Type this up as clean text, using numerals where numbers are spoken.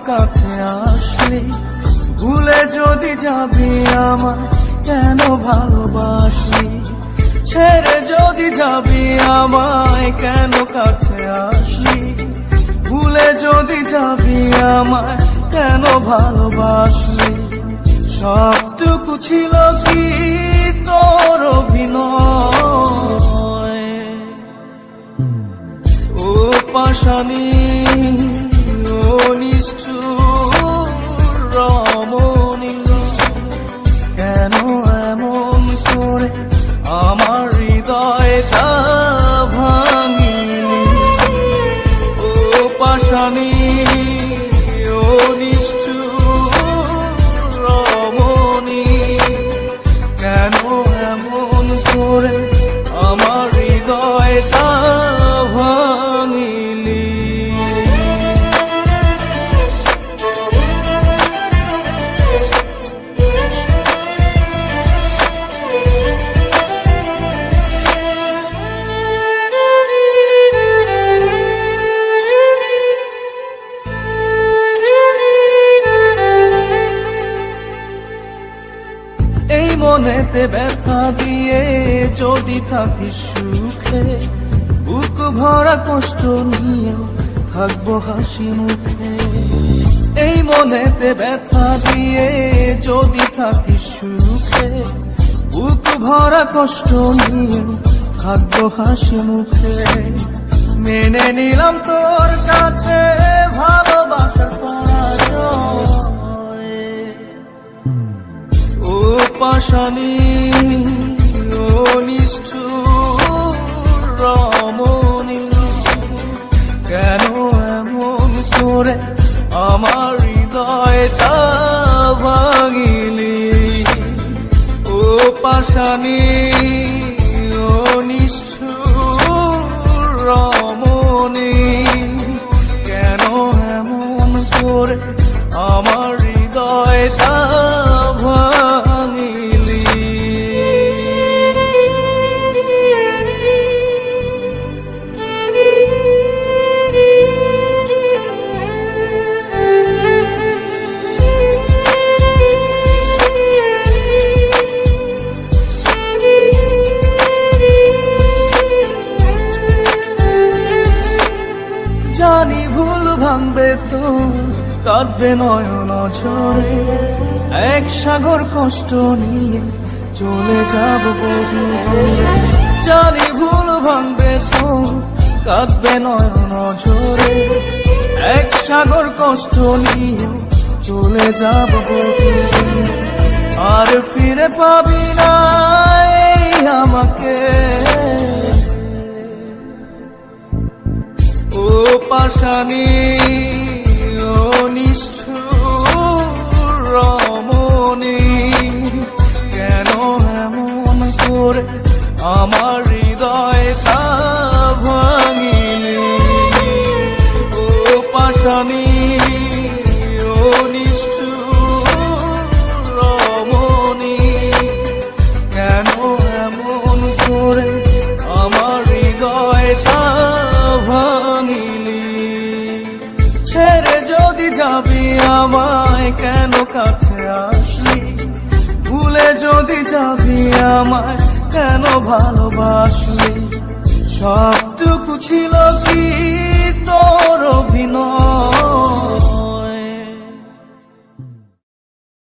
কাছে আসলি, ভুলে যদি যাবি আমায় কেন ভালোবাসলি, ছেড়ে যদি যাবি আমায় কেন কাছে আসলি, ভুলে যদি যাবি আমায় কেন ভালোবাসলি। সবটুকু ছিল কি তোর অভিনয়, ও পাশানি ও নিষ্ঠুর রমণী, কেন এমন করে আমার হৃদয়টা ভাঙিলি। ও পাশানি ও নিষ্ঠুর রমণী, কেন এমন করে আমার হৃদয়টা ভাঙিলি। এই মনেতে ব্যথা দিয়ে যদি থাকিস সুখে, বুক ভরা কষ্ট নিয়ে থাকবো হাসি মুখে। এই মনেতে ব্যথা দিয়ে যদি থাকিস সুখে, বুক ভরা কষ্ট নিয়ে থাকবো হাসি মুখে। মেনে নিলাম তোর কাছে ভালোবাসা পরাজয়, ও পাশানি ও নিষ্ঠুর রমণী, কেন এমন করে আমার হৃদয়টা ভাঙিলি। ও পাশানি ও নিষ্ঠুর রমণী, কেন এমন করে আমার হৃদয়টা ভাঙিলি। জানি ভুল ভাঙবে তো কাঁদবে নয়ন ঝরে, এক সাগর কষ্ট নিয়ে চলে যাব বহু দূরে। জানি ভুল ভাঙবে তো কাঁদবে নয়ন ঝরে, এক সাগর কষ্ট নিয়ে চলে যাব বহু দূরে। আর ফিরে পাবি না এই আমাকে, ও পাশানি ও নিষ্ঠুর রমণী, কেন এমন করে আমার হৃদয়টা ভাঙিলি। ও পাশানি ও নিষ্ঠুর রমণী, কেন এমন করে আমার হৃদয়টা ভাঙিলি। ছেড়ে যদি যাবি আমায় কেন কাছে আসলি, ভুলে যদি যাবি আমায় কেন ভালোবাসলি। সবটুকু ছিল কি তোর অভিনয়,